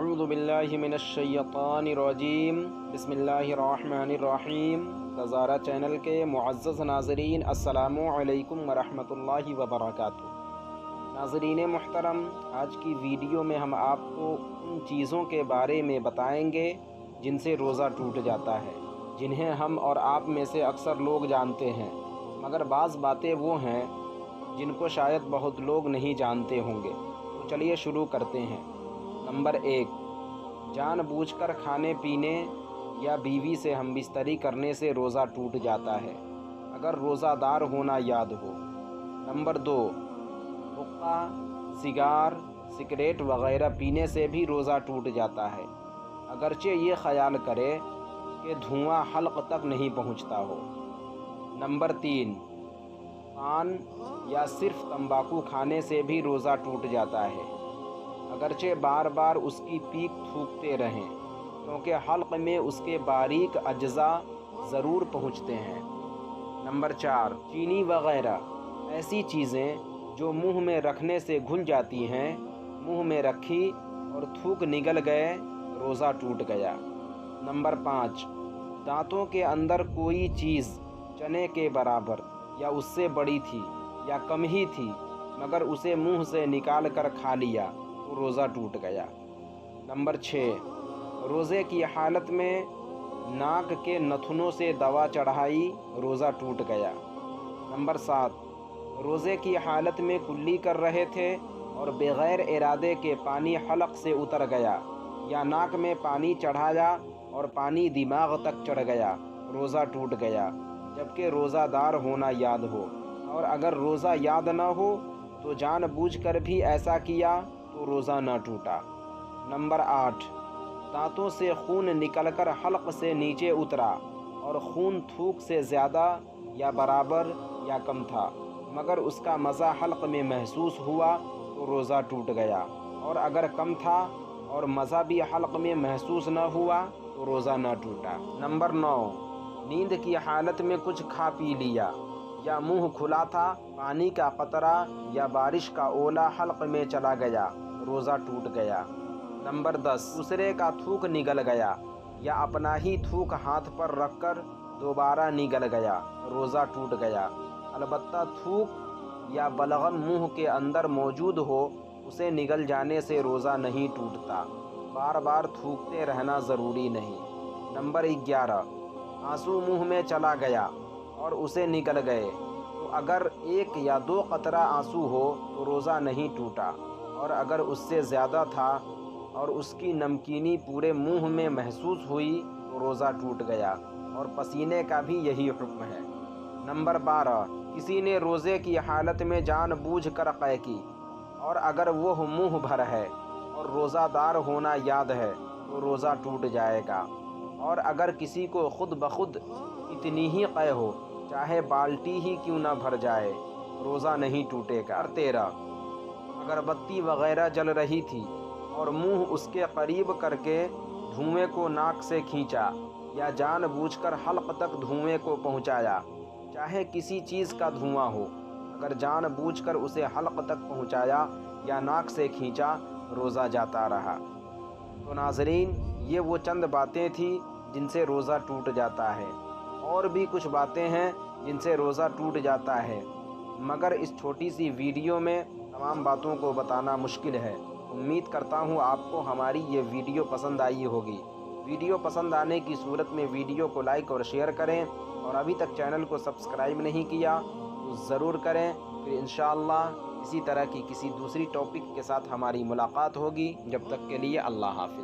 अऊज़ु बिल्लाहि मिनश्शैतानिर्रजीम बिस्मिल्लाहिर्रहमानिर्रहीम। नज़ारा चैनल के मुअज़्ज़ज़ नाज़रीन, अस्सलामु अलैकुम वरहमतुल्लाहि वबरकातुहू। नाज़रीन मुहतरम, आज की वीडियो में हम आपको उन चीज़ों के बारे में बताएंगे जिनसे रोज़ा टूट जाता है, जिन्हें हम और आप में से अक्सर लोग जानते हैं, मगर बाज़ बातें वो हैं जिनको शायद बहुत लोग नहीं जानते होंगे। तो चलिए शुरू करते हैं। नंबर 1, जानबूझकर खाने पीने या बीवी से हमबिस्तरी करने से रोज़ा टूट जाता है, अगर रोज़ादार होना याद हो। नंबर 2, हुक्का, सिगार, सिगरेट वगैरह पीने से भी रोज़ा टूट जाता है, अगरचे ये ख्याल करे कि धुआं हल्क तक नहीं पहुंचता हो। नंबर 3, पान या सिर्फ तंबाकू खाने से भी रोज़ा टूट जाता है, अगरचे बार बार उसकी पीक थूकते रहें, क्योंकि हल्क में उसके बारीक अज्जा ज़रूर पहुँचते हैं। नंबर 4, चीनी वगैरह ऐसी चीज़ें जो मुंह में रखने से घुल जाती हैं, मुंह में रखी और थूक निगल गए, रोज़ा टूट गया। नंबर 5, दांतों के अंदर कोई चीज़ चने के बराबर या उससे बड़ी थी या कम ही थी, मगर उसे मुंह से निकाल कर खा लिया तो रोज़ा टूट गया। नंबर 6, रोज़े की हालत में नाक के नथुनों से दवा चढ़ाई, रोज़ा टूट गया। नंबर 7, रोज़े की हालत में कुल्ली कर रहे थे और बग़ैर इरादे के पानी हलक से उतर गया, या नाक में पानी चढ़ाया और पानी दिमाग तक चढ़ गया, रोज़ा टूट गया, जबकि रोज़ादार होना याद हो। और अगर रोज़ा याद न हो तो जानबूझकर भी ऐसा किया तो रोज़ा न टूटा। नंबर 8, दांतों से खून निकलकर हल्क से नीचे उतरा और खून थूक से ज़्यादा या बराबर या कम था, मगर उसका मज़ा हल्क में महसूस हुआ तो रोज़ा टूट गया, और अगर कम था और मज़ा भी हल्क में महसूस न हुआ तो रोज़ा न टूटा। नंबर 9, नींद की हालत में कुछ खा पी लिया, या मुंह खुला था, पानी का कतरा या बारिश का ओला हल्क में चला गया, रोज़ा टूट गया। नंबर 10, दूसरे का थूक निगल गया या अपना ही थूक हाथ पर रखकर दोबारा निगल गया, रोज़ा टूट गया। अलबत्ता थूक या बलगम मुंह के अंदर मौजूद हो, उसे निगल जाने से रोज़ा नहीं टूटता, बार बार थूकते रहना ज़रूरी नहीं। नंबर 11, आंसू मुंह में चला गया और उसे निगल गए, तो अगर 1 या 2 कतरा आंसू हो तो रोज़ा नहीं टूटा, और अगर उससे ज़्यादा था और उसकी नमकीनी पूरे मुंह में महसूस हुई तो रोज़ा टूट गया, और पसीने का भी यही हुक्म है। नंबर 12, किसी ने रोज़े की हालत में जानबूझकर क़ै की, और अगर वह मुँह भर है और रोज़ादार होना याद है तो रोज़ा टूट जाएगा, और अगर किसी को खुद ब खुद इतनी ही क़ै हो, चाहे बाल्टी ही क्यों ना भर जाए, रोज़ा नहीं टूटेगा। 13, अगरबत्ती वगैरह जल रही थी और मुंह उसके करीब करके धुएं को नाक से खींचा, या जानबूझकर हल्क तक धुएं को पहुंचाया, चाहे किसी चीज़ का धुआं हो, अगर जानबूझकर उसे हल्क तक पहुंचाया या नाक से खींचा, रोज़ा जाता रहा। तो नाज़रीन, ये वो चंद बातें थी जिनसे रोज़ा टूट जाता है। और भी कुछ बातें हैं जिनसे रोज़ा टूट जाता है, मगर इस छोटी सी वीडियो में तमाम बातों को बताना मुश्किल है। उम्मीद करता हूँ आपको हमारी ये वीडियो पसंद आई होगी। वीडियो पसंद आने की सूरत में वीडियो को लाइक और शेयर करें, और अभी तक चैनल को सब्सक्राइब नहीं किया तो ज़रूर करें। फिर इंशाअल्लाह इसी तरह की किसी दूसरी टॉपिक के साथ हमारी मुलाकात होगी। जब तक के लिए अल्लाह हाफ़िज़।